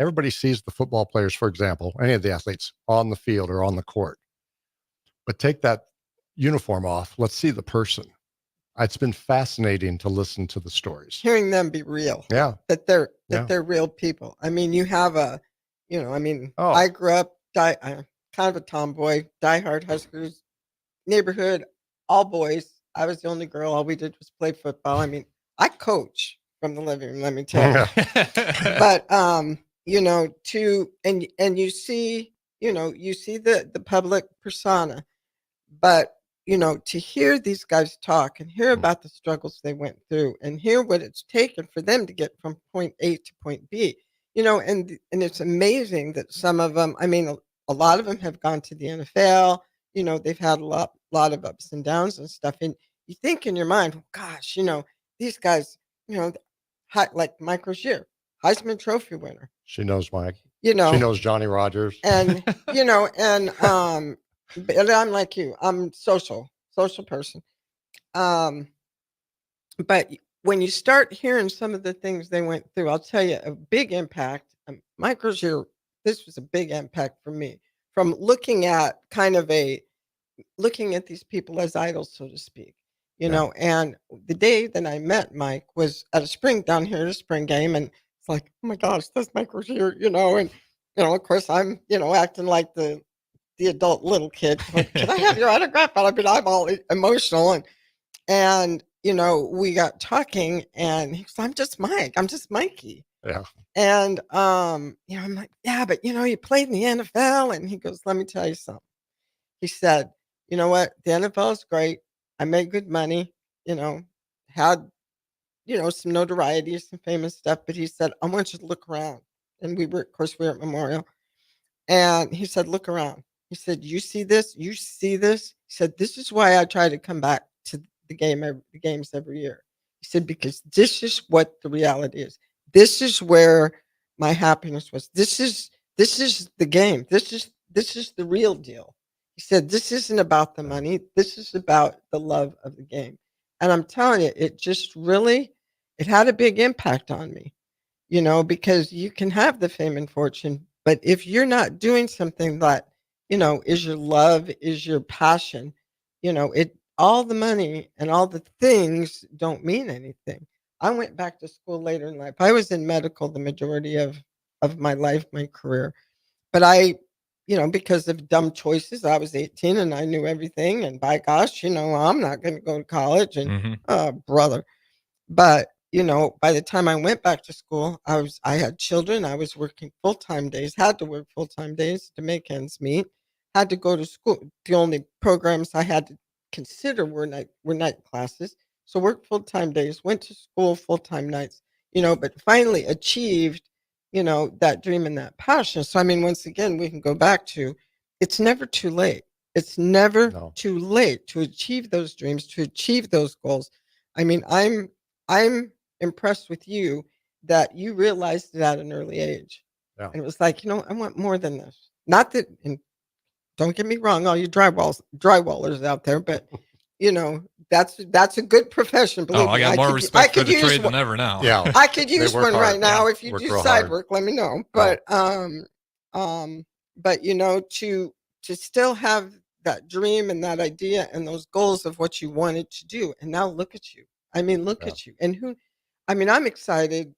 everybody sees the football players, for example, any of the athletes on the field or on the court, but take that uniform off. Let's see the person. It's been fascinating to listen to the stories. Hearing them be real. Yeah. That they're real people. I mean, you have I grew up kind of a tomboy, diehard Huskers neighborhood, all boys. I was the only girl. All we did was play football. I mean, I coach from the living room, let me tell you. But you see the public persona, but to hear these guys talk and hear about the struggles they went through and hear what it's taken for them to get from point A to point B, and it's amazing that some of them, I mean, a lot of them have gone to the NFL, they've had a lot of ups and downs and stuff. And you think in your mind, well, gosh, these guys, like Mike Rozier, Heisman Trophy winner. She knows Mike. She She knows Johnny Rogers. and but I'm like you. I'm social person. Um, but when you start hearing some of the things they went through, I'll tell you a big impact. Mike Rozier, this was a big impact for me from looking at looking at these people as idols, so to speak. And the day that I met Mike was at down here at a spring game, and it's like, oh my gosh, that's Mike Rozier, and of course I'm, acting like the adult little kid. Like, can I have your autograph? But I'm all emotional, and we got talking, and he goes, I'm just Mike. I'm just Mikey. Yeah. And I'm like, yeah, but you played in the NFL, and he goes, let me tell you something. He said, you know what? The NFL is great. I made good money, had, some notoriety, some famous stuff. But he said, I want you to look around. And of course, we were at Memorial. And he said, look around. He said, you see this? You see this? He said, this is why I try to come back to the games every year. He said, because this is what the reality is. This is where my happiness was. This is the game. This is the real deal. He said, this isn't about the money. This is about the love of the game. And I'm telling you, it just really, it had a big impact on me, because you can have the fame and fortune, but if you're not doing something that, is your love, is your passion, all the money and all the things don't mean anything. I went back to school later in life. I was in medical the majority of my life, my career. But because of dumb choices, I was 18 and I knew everything. And by gosh, I'm not going to go to college. And brother. But, by the time I went back to school, I had children. I was working full-time days, had to work full-time days to make ends meet, had to go to school. The only programs I had to consider were night classes. So worked full-time days, went to school full-time nights, but finally achieved, that dream and that passion. So, I mean, once again, we can go back to, it's never too late. It's never too late to achieve those dreams, to achieve those goals. I mean, I'm impressed with you that you realized it at an early age. Yeah. And it was like, I want more than this. Not that, and don't get me wrong, all you drywallers out there, but that's a good profession. Believe I me. got more respect for the trade than ever now. Yeah. I could use one right now. Yeah. If you Work do real side hard. work, let me know. But to still have that dream and that idea and those goals of what you wanted to do, and now look at you. I mean, look at you. And I'm excited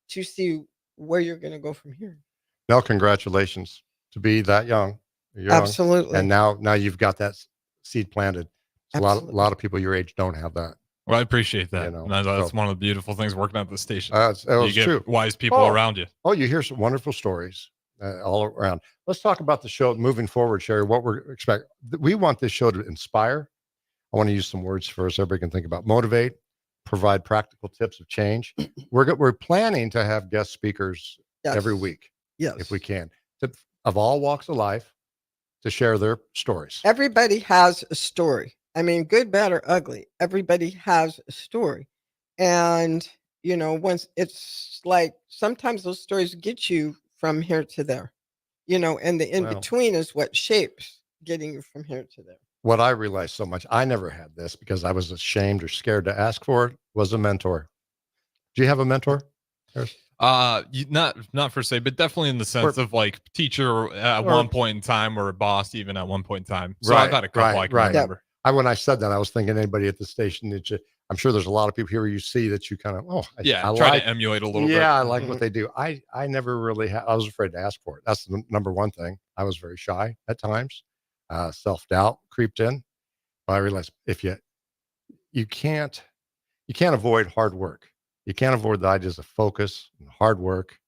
to see where you're going to go from here. No, congratulations to be that young. You're Absolutely. young. And now you've got that seed planted. A lot of people your age don't have that. Well, I appreciate that. That's one of the beautiful things working at the station. You get true. wise people around you. Oh, you hear some wonderful stories all around. Let's talk about the show moving forward, Sherry. What we're expecting. We want this show to inspire. I want to use some words first. Everybody can think about motivate, provide practical tips of change. We're planning to have guest speakers every week, if we can, of all walks of life, to share their stories. Everybody has a story. I mean, good, bad, or ugly. Everybody has a story. And, once it's like sometimes those stories get you from here to there, and the in-between is what shapes getting you from here to there. What I realized so much, I never had this because I was ashamed or scared to ask for it, was a mentor. Do you have a mentor? Not per se, but definitely in the sense of like teacher at one point in time or a boss even at one point in time. So I've had a couple I can remember. When I said that, I was thinking anybody at the station that I'm sure there's a lot of people here you see that you kind of, I try to emulate a little bit. Yeah, I like what they do. I never really I was afraid to ask for it. That's the number one thing. I was very shy at times. Self-doubt creeped in. But I realized if you can't avoid hard work. You can't avoid the ideas of focus and hard work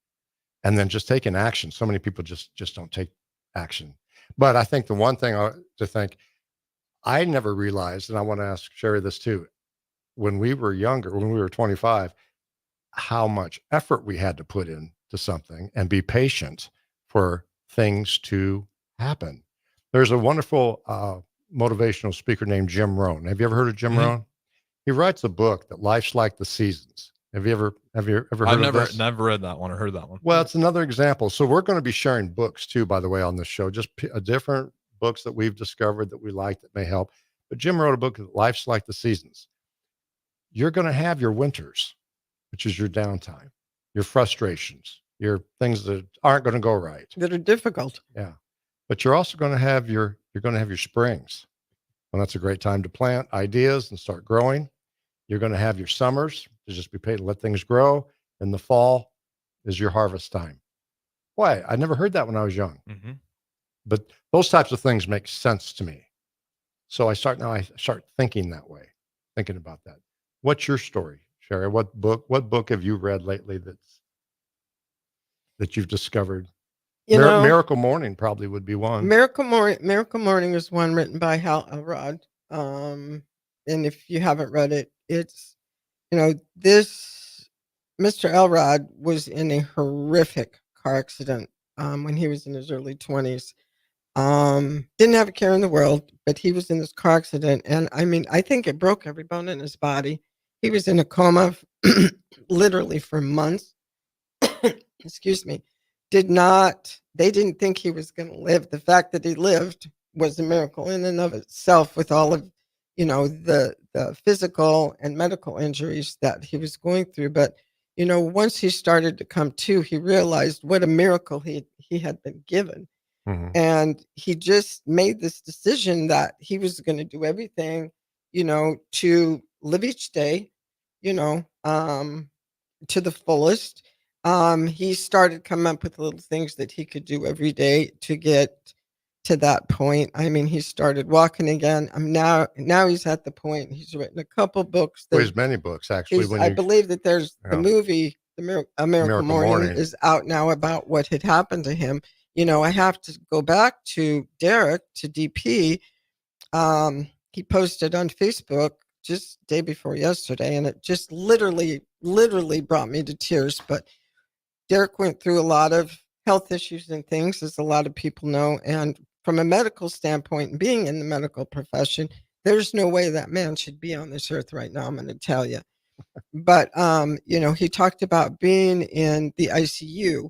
and then just taking action. So many people just don't take action. But I think the one thing I never realized, and I want to ask Sherry this too, when we were younger, when we were 25, how much effort we had to put into something and be patient for things to happen. There's a wonderful motivational speaker named Jim Rohn. Have you ever heard of Jim Mhm. Rohn? He writes a book that Life's Like the Seasons. Have you ever heard I've of this? never read that one or heard that one. Well, it's another example. So we're going to be sharing books too, by the way, on this show, just different books that we've discovered that we like that may help. But Jim wrote a book, Life's Like the Seasons. You're going to have your winters, which is your downtime, your frustrations, your things that aren't going to go right. That are difficult. Yeah. But you're also going to have your springs. And that's a great time to plant ideas and start growing. You're going to have your summers to just be patient, let things grow. And the fall is your harvest time. Why? I never heard that when I was young. Mm-hmm. But those types of things make sense to me. So I start thinking that way, thinking about that. What's your story, Sherry? What book have you read lately that you've discovered? Miracle Morning probably would be one. Miracle Morning is one written by Hal Elrod. And if you haven't read it, it's, this Mr. Elrod was in a horrific car accident when he was in his early 20s. Didn't have a care in the world, but he was in this car accident. And I mean, I think it broke every bone in his body. He was in a coma literally for months. Excuse me. They didn't think he was going to live. The fact that he lived was a miracle in and of itself, with all of, the physical and medical injuries that he was going through. But, once he started to come to, he realized what a miracle he had been given. Mm-hmm. And he just made this decision that he was going to do everything, to live each day, to the fullest. He started coming up with little things that he could do every day to get to that point. I mean, he started walking again. Now he's at the point. He's written a couple books. There's many books, actually. I believe that there's the movie, A Miracle Morning, is out now about what had happened to him. I have to go back to Derek, to DP. He posted on Facebook just day before yesterday, and it just literally brought me to tears. But Derek went through a lot of health issues and things, as a lot of people know. And from a medical standpoint, being in the medical profession, there's no way that man should be on this earth right now, I'm going to tell you. But, he talked about being in the ICU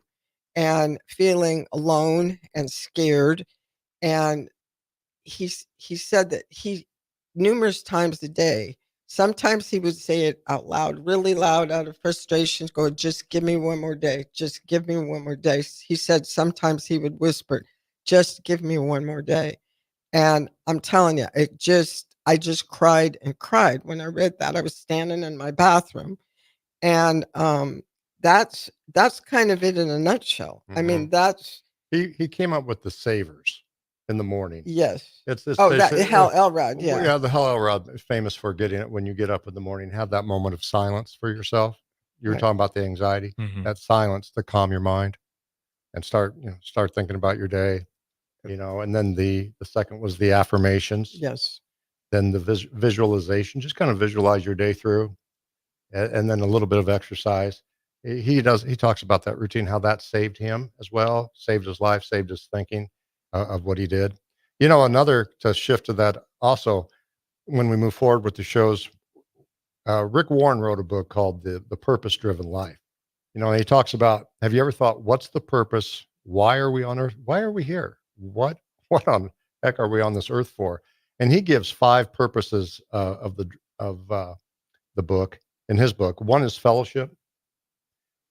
and feeling alone and scared. And he said that he, numerous times a day, sometimes he would say it out loud, really loud, out of frustration, go, just give me one more day. Just give me one more day. He said sometimes he would whisper, just give me one more day. And I'm telling you, I just cried and cried when I read that. I was standing in my bathroom, and that's kind of it in a nutshell. Mm-hmm. I mean, that's he came up with the savers in the morning. Yes. It's this. That Hal Elrod. Yeah. Yeah, the Hal Elrod is famous for getting it when you get up in the morning, have that moment of silence for yourself. You were Right. talking about the anxiety, that silence to calm your mind and start thinking about your day, and then the second was the affirmations. Yes. Then the visualization, just kind of visualize your day through, and then a little bit of exercise. He talks about that routine, how that saved him as well, saved his life, saved his thinking of what he did. Another to shift to that also, when we move forward with the shows, Rick Warren wrote a book called The Purpose Driven Life. He talks about, have you ever thought, what's the purpose? Why are we on earth? Why are we here? What on heck are we on this earth for? And he gives 5 purposes of the book, in his book. One is fellowship.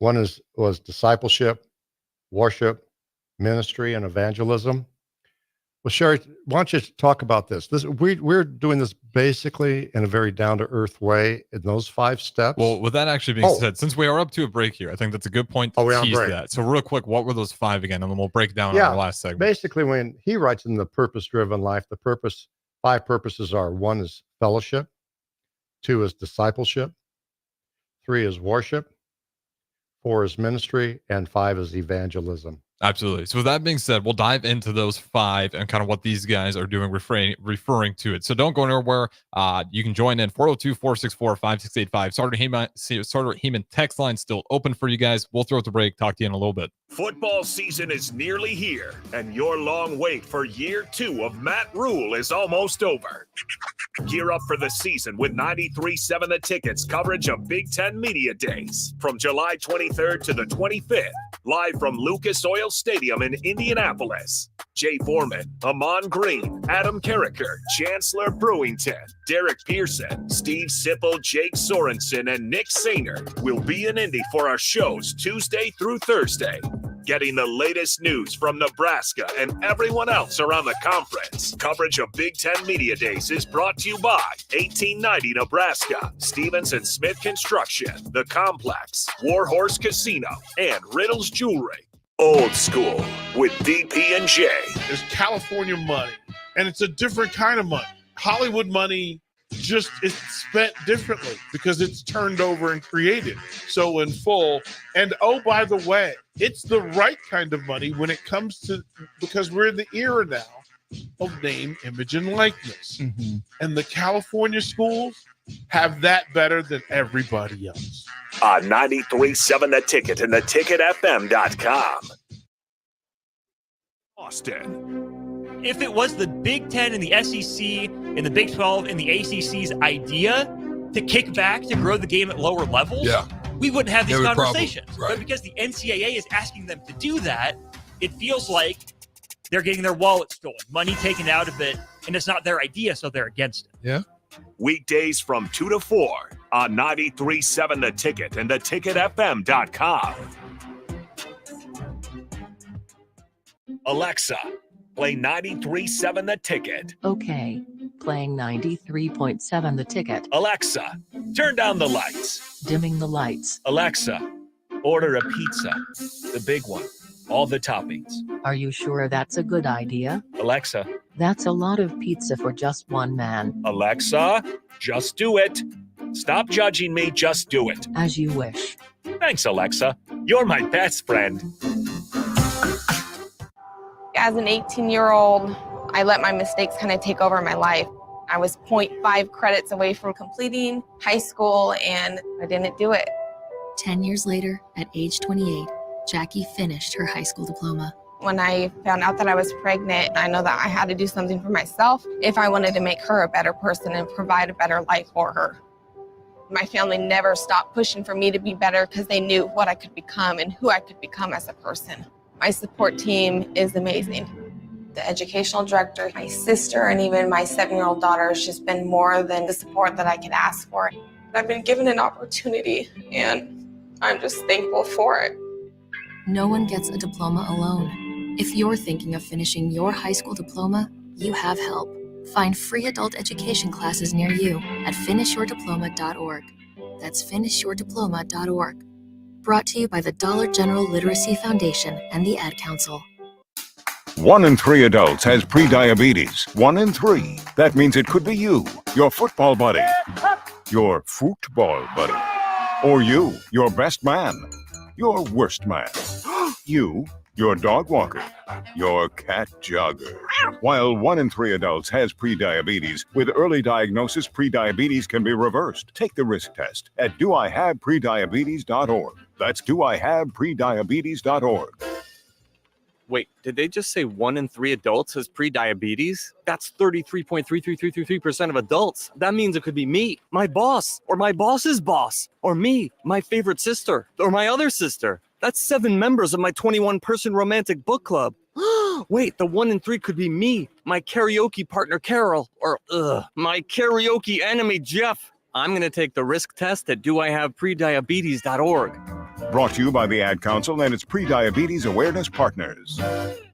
One was discipleship, worship, ministry, and evangelism. Well, Sherry, why don't you talk about this? We're doing this basically in a very down-to-earth way in those 5 steps. Well, with that actually being said, since we are up to a break here, I think that's a good point to tease that. So real quick, what were those 5 again? And then we'll break down on our last segment. Basically, when he writes in The Purpose-Driven Life, 5 purposes are: 1 is fellowship, 2 is discipleship, 3 is worship, 4 is ministry, and 5 is evangelism. Absolutely. So with that being said, we'll dive into those 5 and kind of what these guys are doing, referring to it. So don't go anywhere. You can join in 402-464-5685. Starter Heyman text line still open for you guys. We'll throw it to break. Talk to you in a little bit. Football season is nearly here, and your long wait for year 2 of Matt Rule is almost over. Gear up for the season with 93.7 The Ticket's coverage of Big Ten Media Days from July 23rd to the 25th, live from Lucas Oil Stadium in Indianapolis. Jay Foreman, Amon Green, Adam Carricker, Chancellor Brewington, Derek Pearson, Steve Sipple, Jake Sorensen, and Nick Sainer will be in Indy for our shows Tuesday through Thursday. Getting the latest news from Nebraska and everyone else around the conference. Coverage of Big Ten Media Days is brought to you by 1890 Nebraska, Stevens and Smith Construction, The Complex, Warhorse Casino, and Riddles Jewelry. Old School with DP and J. There's California money, and it's a different kind of money. Hollywood money just is spent differently because it's turned over and created so in full. And oh, by the way, it's the right kind of money when it comes to, because we're in the era now of name, image, and likeness. And the California schools have that better than everybody else. On 93.7 The Ticket and theticketfm.com. Austin. If it was the Big Ten and the SEC and the Big 12 and the ACC's idea to kick back to grow the game at lower levels, we wouldn't have these conversations. But because the NCAA is asking them to do that, it feels like they're getting their wallet stolen, money taken out of it, and it's not their idea, so they're against it. Yeah. Weekdays from 2 to 4 on 93.7 The Ticket and theticketfm.com. Alexa, play 93.7 The Ticket. Okay. Playing 93.7 The Ticket. Alexa, turn down the lights. Dimming the lights. Alexa, order a pizza. The big one. All the toppings. Are you sure that's a good idea? Alexa. That's a lot of pizza for just one man. Alexa, just do it. Stop judging me, just do it. As you wish. Thanks, Alexa. You're my best friend. As an 18-year-old, I let my mistakes kind of take over my life. I was 0.5 credits away from completing high school, and I didn't do it. 10 years later, at age 28, Jackie finished her high school diploma. When I found out that I was pregnant, I know that I had to do something for myself if I wanted to make her a better person and provide a better life for her. My family never stopped pushing for me to be better because they knew what I could become and who I could become as a person. My support team is amazing. The educational director, my sister, and even my 7-year-old daughter has just been more than the support that I could ask for. I've been given an opportunity, and I'm just thankful for it. No one gets a diploma alone. If you're thinking of finishing your high school diploma, you have help. Find free adult education classes near you at finishyourdiploma.org. That's finishyourdiploma.org. Brought to you by the Dollar General Literacy Foundation and the Ad Council. 1 in 3 adults has prediabetes. 1 in 3. That means it could be you, your football buddy, your football buddy, or you, your best man, your worst man, you, your dog walker, your cat jogger. While 1 in 3 adults has prediabetes, with early diagnosis, prediabetes can be reversed. Take the risk test at doihaveprediabetes.org. That's doihaveprediabetes.org. Wait, did they just say 1 in 3 adults has prediabetes? That's 33.33333% of adults. That means it could be me, my boss, or my boss's boss, or me, my favorite sister, or my other sister. That's 7 members of my 21-person romantic book club. Wait, the 1 in 3 could be me, my karaoke partner Carol, or my karaoke enemy Jeff. I'm going to take the risk test at doihaveprediabetes.org. Brought to you by the Ad Council and its Prediabetes Awareness Partners.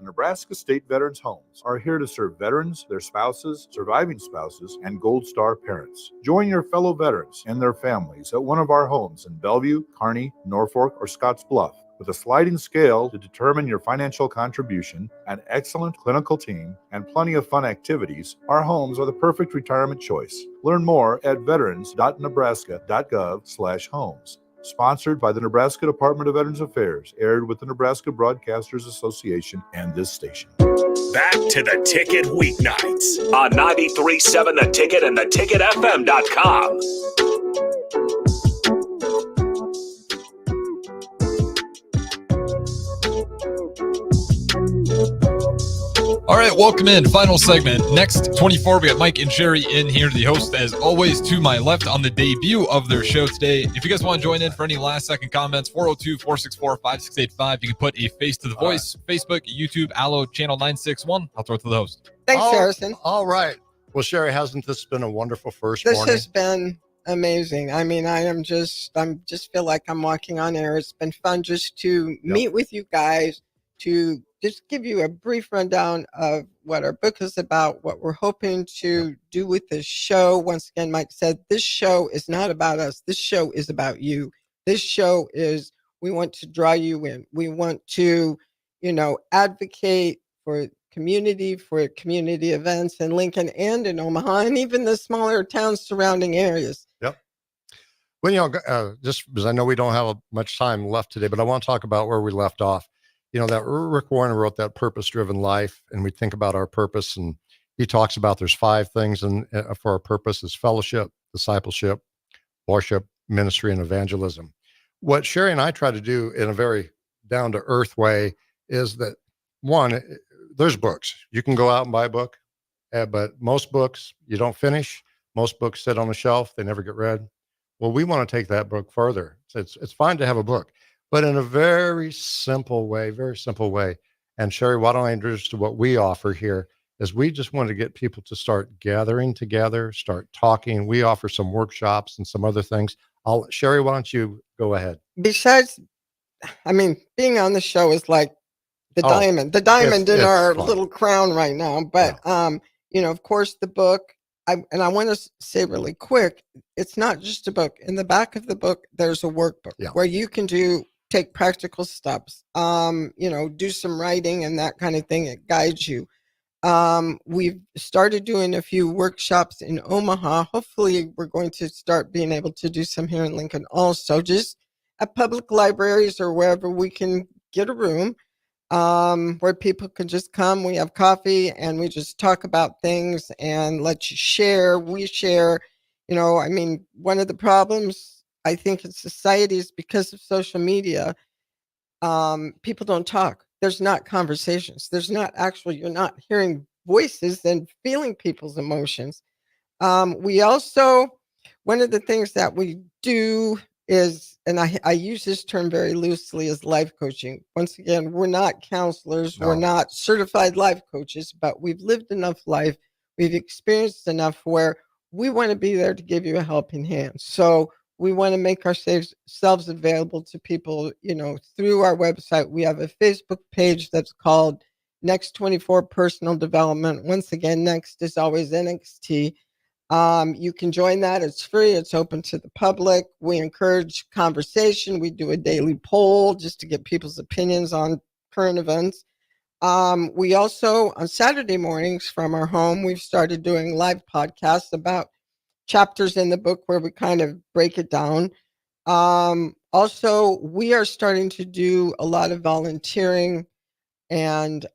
Nebraska State Veterans Homes are here to serve veterans, their spouses, surviving spouses, and Gold Star parents. Join your fellow veterans and their families at one of our homes in Bellevue, Kearney, Norfolk, or Scottsbluff. With a sliding scale to determine your financial contribution, an excellent clinical team, and plenty of fun activities, our homes are the perfect retirement choice. Learn more at veterans.nebraska.gov/homes. Sponsored by the Nebraska Department of Veterans Affairs, aired with the Nebraska Broadcasters Association and this station. Back to the Ticket weeknights on 93.7 The Ticket and theticketfm.com. All right, welcome in. Final segment. Next 24, we got Mike and Sherry in here, the host, as always, to my left on the debut of their show today. If you guys want to join in for any last-second comments, 402-464-5685. You can put a face to the voice. Facebook, YouTube, Allo, Channel 961. I'll throw it to the host. Thanks, Harrison. All right. Well, Sherry, hasn't this been a wonderful first This morning? has been amazing. I mean, I'm just feel like I'm walking on air. It's been fun just to meet with you guys, to just give you a brief rundown of what our book is about, what we're hoping to do with this show. Once again, Mike said, this show is not about us. This show is about you. This show is, we want to draw you in. We want to, advocate for community events in Lincoln and in Omaha and even the smaller towns surrounding areas. Yep. Well, just because I know we don't have much time left today, but I want to talk about where we left off. That Rick Warren wrote that Purpose-Driven Life, and we think about our purpose, and he talks about there's 5 things for our purpose: is fellowship, discipleship, worship, ministry, and evangelism. What Sherry and I try to do in a very down-to-earth way is that, one, there's books. You can go out and buy a book, but most books you don't finish. Most books sit on the shelf. They never get read. Well, we want to take that book further. So it's fine to have a book, but in a very simple way. And Sherry, why don't I introduce to what we offer here is we just want to get people to start gathering together, start talking. We offer some workshops and some other things. Sherry, why don't you go ahead? Besides, being on the show is like the diamond in our little crown right now. But, of course, the book, I want to say really quick, it's not just a book. In the back of the book, there's a workbook where you can take practical steps, do some writing and that kind of thing. It guides you. We've started doing a few workshops in Omaha. Hopefully we're going to start being able to do some here in Lincoln also, just at public libraries or wherever we can get a room where people can just come. We have coffee and we just talk about things and let you share. We share, one of the problems I think in society is because of social media. People don't talk. There's not conversations. There's not you're not hearing voices and feeling people's emotions. We also, one of the things that we do is, and I use this term very loosely, is life coaching. Once again, we're not counselors. No. We're not certified life coaches, but we've lived enough life. We've experienced enough where we want to be there to give you a helping hand. So we want to make ourselves available to people, through our website. We have a Facebook page that's called Next 24 Personal Development. Once again, next is always NXT. You can join that. It's free. It's open to the public. We encourage conversation. We do a daily poll just to get people's opinions on current events. We also, on Saturday mornings from our home, we've started doing live podcasts about chapters in the book where we kind of break it down. Also, we are starting to do a lot of volunteering, and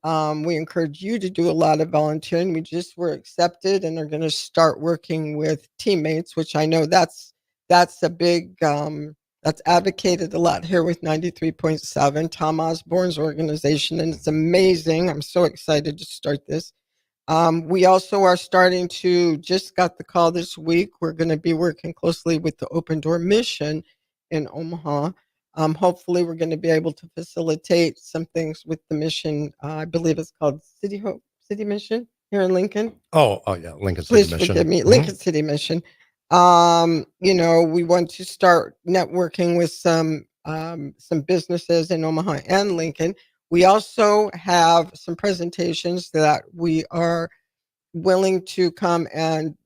we encourage you to do a lot of volunteering. We just were accepted and are going to start working with teammates, which I know that's a big, that's advocated a lot here with 93.7, Tom Osborne's organization, and it's amazing. I'm so excited to start this. We also are starting to, just got the call this week, we're going to be working closely with the Open Door Mission in Omaha. Hopefully we're going to be able to facilitate some things with the mission. I believe it's called City Mission here in Lincoln. Oh yeah, Lincoln City Mission. Please forgive me, Lincoln City Mission. We want to start networking with some businesses in Omaha and Lincoln. We also have some presentations that we are willing to come and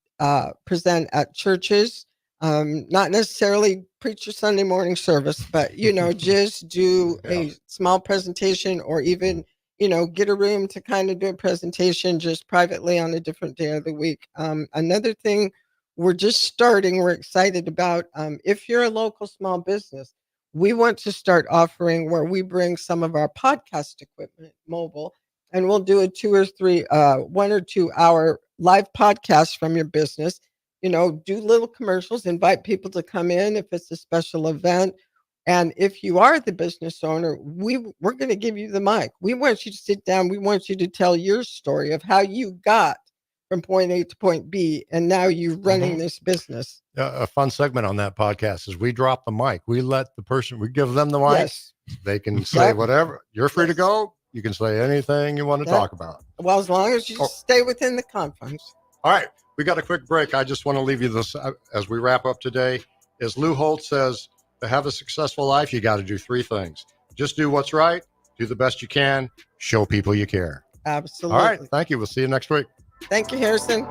present at churches. Not necessarily preach a Sunday morning service, but, just do a small presentation, or even, get a room to kind of do a presentation just privately on a different day of the week. Another thing we're just starting. We're excited about, if you're a local small business, we want to start offering where we bring some of our podcast equipment mobile, and we'll do a 1 or 2 hour live podcast from your business. Do little commercials, invite people to come in if it's a special event. And if you are the business owner, we're going to give you the mic. We want you to sit down. We want you to tell your story of how you got from point A to point B, and now you're running this business. A fun segment on that podcast is we drop the mic. We let the person, we give them the mic. Yes. They can say whatever. You're free to go. You can say anything you want to talk about. Well, as long as you stay within the confines. All right. We got a quick break. I just want to leave you this as we wrap up today. As Lou Holt says, to have a successful life, you got to do 3 things. Just do what's right, do the best you can, show people you care. Absolutely. All right. Thank you. We'll see you next week. Thank you, Harrison.